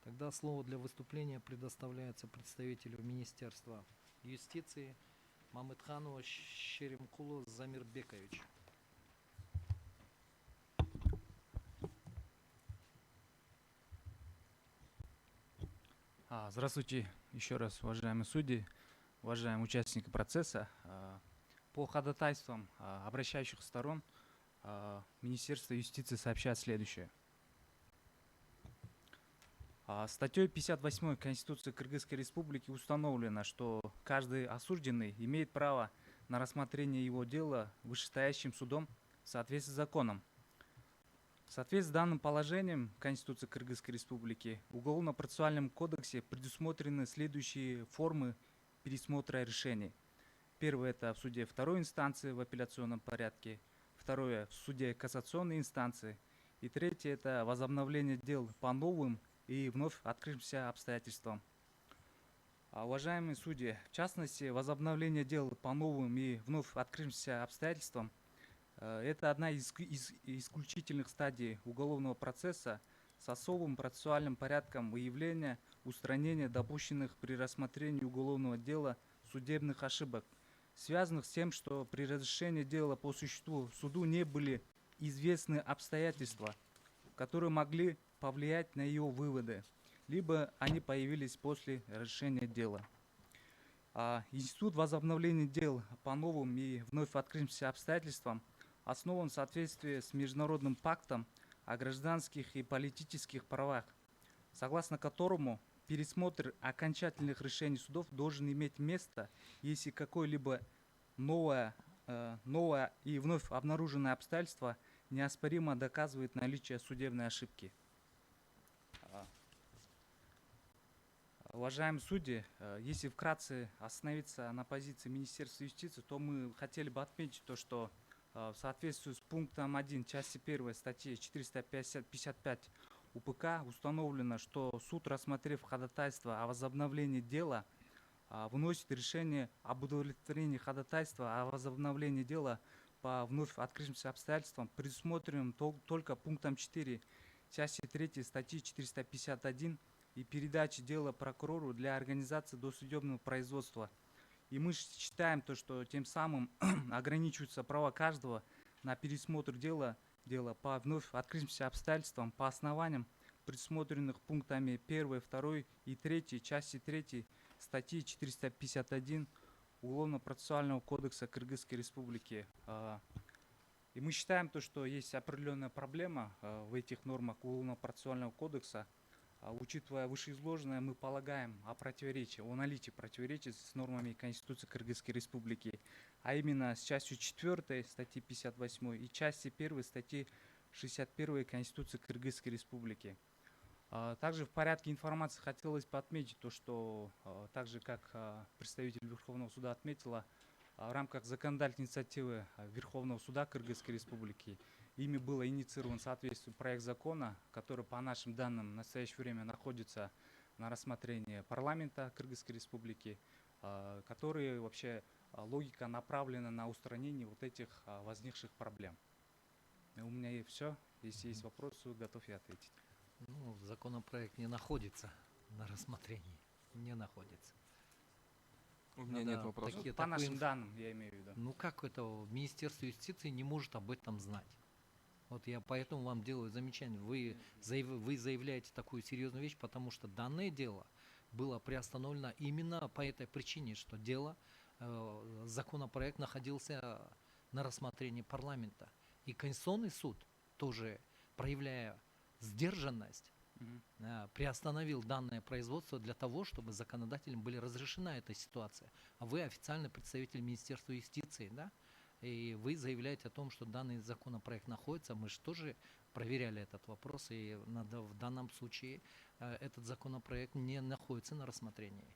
Тогда слово для выступления предоставляется представителю Министерства юстиции Мамытханову Шеремкулу Замирбекович. Здравствуйте еще раз, уважаемые судьи, уважаемые участники процесса. По ходатайствам обращающих сторон Министерство юстиции сообщает следующее. Статьей 58 Конституции Кыргызской Республики установлено, что каждый осужденный имеет право на рассмотрение его дела вышестоящим судом в соответствии с законом. В соответствии с данным положением Конституции Кыргызской Республики в Уголовно-процессуальном кодексе предусмотрены следующие формы пересмотра решений. Первое – это в суде второй инстанции в апелляционном порядке. Второе – в суде кассационной инстанции. И третье – это возобновление дел по новым и вновь открывшимся обстоятельствам. Уважаемые судьи, в частности, возобновление дел по новым и вновь открывшимся обстоятельствам это одна из исключительных стадий уголовного процесса с особым процессуальным порядком выявления, устранения допущенных при рассмотрении уголовного дела судебных ошибок, связанных с тем, что при разрешении дела по существу суду не были известны обстоятельства, которые могли повлиять на ее выводы, либо они появились после разрешения дела. Институт возобновления дел по новым и вновь открывшимся обстоятельствам основан в соответствии с Международным пактом о гражданских и политических правах, согласно которому пересмотр окончательных решений судов должен иметь место, если какое-либо новое и вновь обнаруженное обстоятельство неоспоримо доказывает наличие судебной ошибки. Уважаемые судьи, если вкратце остановиться на позиции Министерства юстиции, то мы хотели бы отметить то, что в соответствии с пунктом 1 части 1 статьи 455 УПК установлено, что суд, рассмотрев ходатайство о возобновлении дела, выносит решение об удовлетворении ходатайства о возобновлении дела по вновь открывшимся обстоятельствам, предусмотренным только пунктом 4 части 3 статьи 451 и передачи дела прокурору для организации досудебного производства. И мы считаем то, что тем самым ограничиваются права каждого на пересмотр дела по вновь открывшимся обстоятельствам по основаниям, предусмотренных пунктами 1, 2 и 3 части 3 статьи 451 Уголовно-процессуального кодекса Кыргызской Республики. И мы считаем то, что есть определенная проблема в этих нормах Уголовно-процессуального кодекса. Учитывая вышеизложенное, мы полагаем о наличии противоречий с нормами Конституции Кыргызской Республики, а именно с частью 4 статьи 58 и части 1 статьи 61 Конституции Кыргызской Республики. Также в порядке информации хотелось бы отметить то, что так же как представитель Верховного суда отметила, в рамках законодательной инициативы Верховного суда Кыргызской Республики ими был инициирован соответствующий проект закона, который по нашим данным в настоящее время находится на рассмотрении парламента Кыргызской Республики, который вообще логика направлена на устранение вот этих возникших проблем. И у меня и все. Если есть вопросы, готов я ответить. Ну, законопроект не находится на рассмотрении, не находится. У меня нет вопросов. По нашим данным, я имею в виду. Ну как это Министерство юстиции не может об этом знать? Вот я поэтому вам делаю замечание. Вы заявляете такую серьезную вещь, потому что данное дело было приостановлено именно по этой причине, что законопроект находился на рассмотрении парламента. И Конституционный суд, тоже проявляя сдержанность, приостановил данное производство для того, чтобы законодателям были разрешена эта ситуация. А вы официальный представитель Министерства юстиции, да? И вы заявляете о том, что данный законопроект находится. Мы же тоже проверяли этот вопрос, и в данном случае этот законопроект не находится на рассмотрении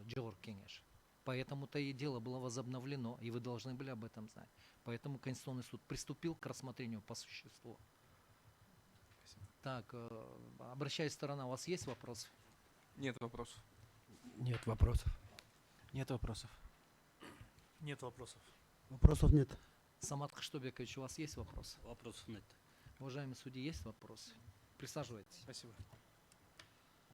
Джор Кенеш. Поэтому-то и дело было возобновлено, и вы должны были об этом знать. Поэтому Конституционный суд приступил к рассмотрению по существу. Так, обращаясь сторона, у вас есть вопросы? Нет вопросов. Нет вопросов. Нет вопросов. Нет вопросов. Вопросов нет. Самат Кыштобекович, у вас есть вопрос? Вопросов нет. Уважаемые судьи, есть вопросы? Присаживайтесь. Спасибо.